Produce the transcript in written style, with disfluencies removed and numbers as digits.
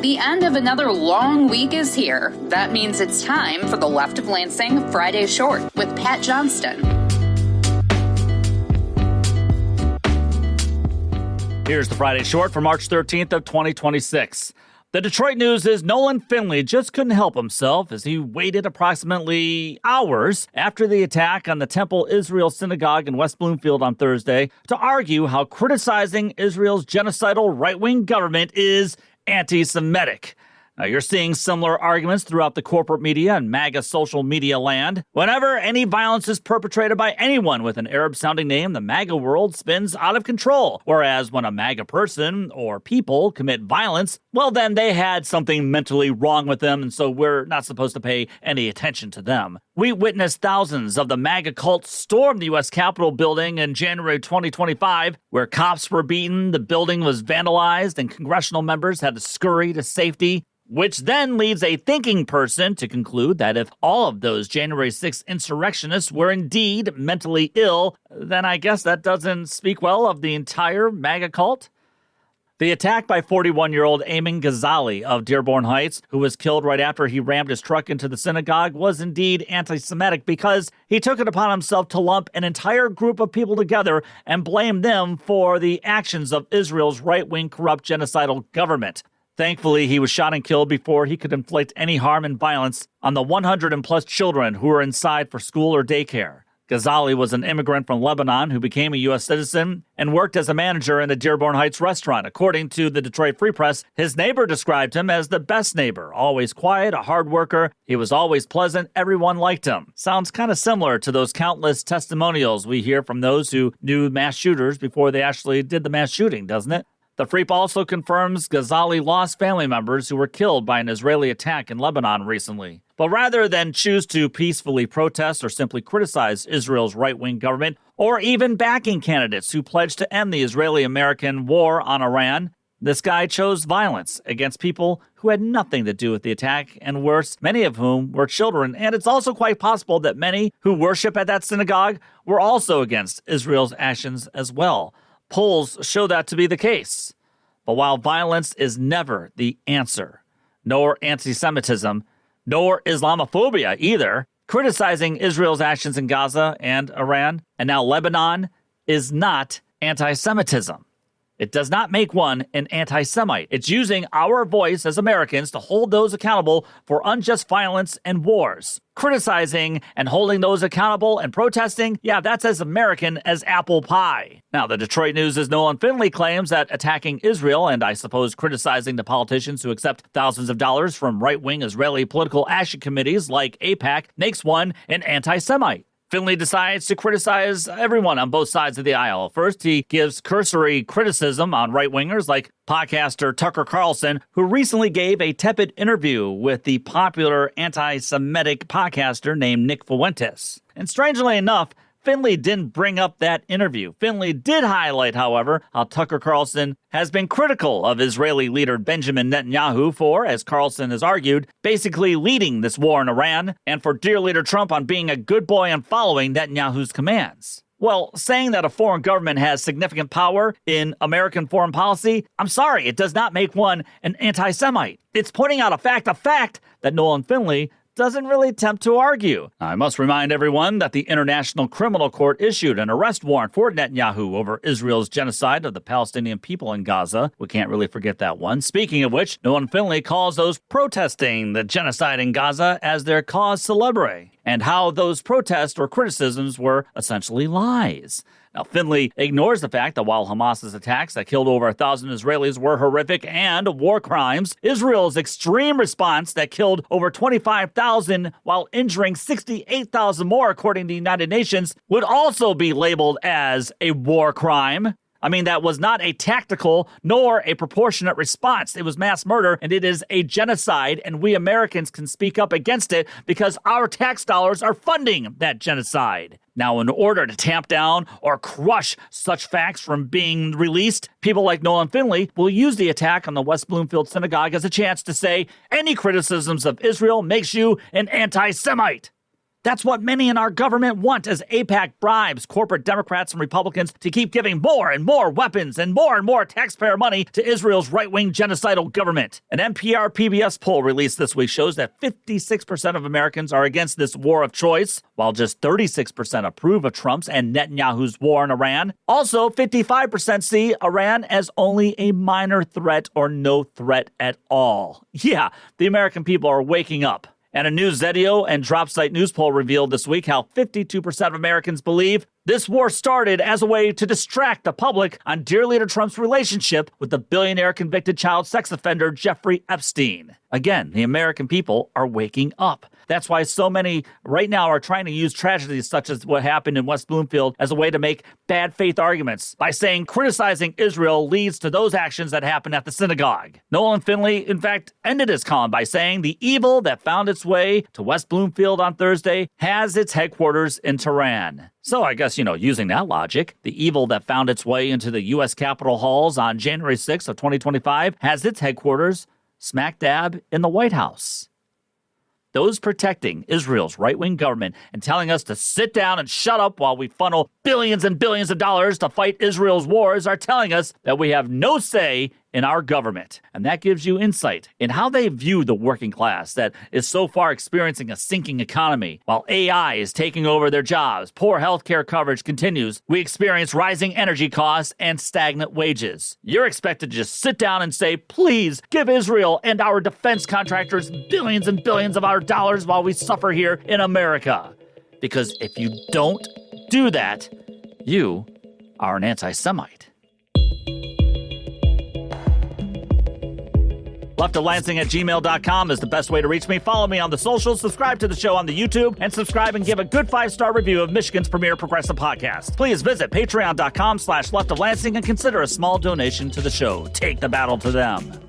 The end of another long week is here. That means it's time for the Left of Lansing Friday Short with Pat Johnston. Here's the Friday Short for March 13th of 2026. The Detroit News is Nolan Finley just couldn't help himself as he waited approximately hours after the attack on the Temple Israel Synagogue in West Bloomfield on Thursday to argue how criticizing Israel's genocidal right-wing government is anti-Semitic. Now, you're seeing similar arguments throughout the corporate media and MAGA social media land. Whenever any violence is perpetrated by anyone with an Arab-sounding name, the MAGA world spins out of control. Whereas when a MAGA person or people commit violence, well, then they had something mentally wrong with them, and so we're not supposed to pay any attention to them. We witnessed thousands of the MAGA cult storm the U.S. Capitol building in January 2025, where cops were beaten, the building was vandalized, and congressional members had to scurry to safety. Which then leads a thinking person to conclude that if all of those January 6th insurrectionists were indeed mentally ill, then I guess that doesn't speak well of the entire MAGA cult. The attack by 41-year-old Ayman Ghazali of Dearborn Heights, who was killed right after he rammed his truck into the synagogue, was indeed anti-Semitic because he took it upon himself to lump an entire group of people together and blame them for the actions of Israel's right-wing corrupt genocidal government. Thankfully, he was shot and killed before he could inflict any harm and violence on the 100-plus children who were inside for school or daycare. Ghazali was an immigrant from Lebanon who became a U.S. citizen and worked as a manager in a Dearborn Heights restaurant. According to the Detroit Free Press, his neighbor described him as the best neighbor, always quiet, a hard worker. He was always pleasant. Everyone liked him. Sounds kind of similar to those countless testimonials we hear from those who knew mass shooters before they actually did the mass shooting, doesn't it? The Freep also confirms Ghazali lost family members who were killed by an Israeli attack in Lebanon recently. But rather than choose to peacefully protest or simply criticize Israel's right-wing government, or even backing candidates who pledged to end the Israeli-American war on Iran, this guy chose violence against people who had nothing to do with the attack, and worse, many of whom were children. And it's also quite possible that many who worship at that synagogue were also against Israel's actions as well. Polls show that to be the case. But while violence is never the answer, nor anti-Semitism, nor Islamophobia either, criticizing Israel's actions in Gaza and Iran, and now Lebanon, is not anti-Semitism. It does not make one an anti-Semite. It's using our voice as Americans to hold those accountable for unjust violence and wars. Criticizing and holding those accountable and protesting, yeah, that's as American as apple pie. Now, the Detroit News' Nolan Finley claims that attacking Israel and I suppose criticizing the politicians who accept thousands of dollars from right-wing Israeli political action committees like AIPAC makes one an anti-Semite. Finley decides to criticize everyone on both sides of the aisle. First, he gives cursory criticism on right-wingers like podcaster Tucker Carlson, who recently gave a tepid interview with the popular anti-Semitic podcaster named Nick Fuentes. And strangely enough, Finley didn't bring up that interview. Finley did highlight, however, how Tucker Carlson has been critical of Israeli leader Benjamin Netanyahu for, as Carlson has argued, basically leading this war in Iran, and for dear leader Trump on being a good boy and following Netanyahu's commands. Well, saying that a foreign government has significant power in American foreign policy, I'm sorry, it does not make one an anti-Semite. It's pointing out a fact that Nolan Finley doesn't really attempt to argue. I must remind everyone that the International Criminal Court issued an arrest warrant for Netanyahu over Israel's genocide of the Palestinian people in Gaza. We can't really forget that one. Speaking of which, Nolan Finley calls those protesting the genocide in Gaza as their cause célèbre, and how those protests or criticisms were essentially lies. Now, Finley ignores the fact that while Hamas's attacks that killed over 1,000 Israelis were horrific and war crimes, Israel's extreme response that killed over 25,000 while injuring 68,000 more, according to the United Nations, would also be labeled as a war crime. I mean, that was not a tactical nor a proportionate response. It was mass murder, and it is a genocide, and we Americans can speak up against it because our tax dollars are funding that genocide. Now, in order to tamp down or crush such facts from being released, people like Nolan Finley will use the attack on the West Bloomfield Synagogue as a chance to say any criticisms of Israel makes you an anti-Semite. That's what many in our government want, as AIPAC bribes corporate Democrats and Republicans to keep giving more and more weapons and more taxpayer money to Israel's right-wing genocidal government. An NPR PBS poll released this week shows that 56% of Americans are against this war of choice, while just 36% approve of Trump's and Netanyahu's war in Iran. Also, 55% see Iran as only a minor threat or no threat at all. Yeah, the American people are waking up. And a new Zetio and DropSite news poll revealed this week how 52% of Americans believe this war started as a way to distract the public on dear leader Trump's relationship with the billionaire convicted child sex offender Jeffrey Epstein. Again, the American people are waking up. That's why so many right now are trying to use tragedies such as what happened in West Bloomfield as a way to make bad faith arguments by saying criticizing Israel leads to those actions that happened at the synagogue. Nolan Finley, in fact, ended his column by saying the evil that found its way to West Bloomfield on Thursday has its headquarters in Tehran. So I guess, using that logic, the evil that found its way into the U.S. Capitol halls on January 6th of 2025 has its headquarters smack dab in the White House. Those protecting Israel's right-wing government and telling us to sit down and shut up while we funnel billions and billions of dollars to fight Israel's wars are telling us that we have no say in our government. And that gives you insight in how they view the working class that is so far experiencing a sinking economy. While AI is taking over their jobs, poor healthcare coverage continues, we experience rising energy costs and stagnant wages. You're expected to just sit down and say, please give Israel and our defense contractors billions and billions of our dollars while we suffer here in America. Because if you don't do that, you are an anti-Semite. leftoflansing@gmail.com is the best way to reach me. Follow me on the socials, subscribe to the show on the YouTube, and subscribe and give a good 5-star review of Michigan's premier progressive podcast. Please visit patreon.com/leftoflansing and consider a small donation to the show. Take the battle to them.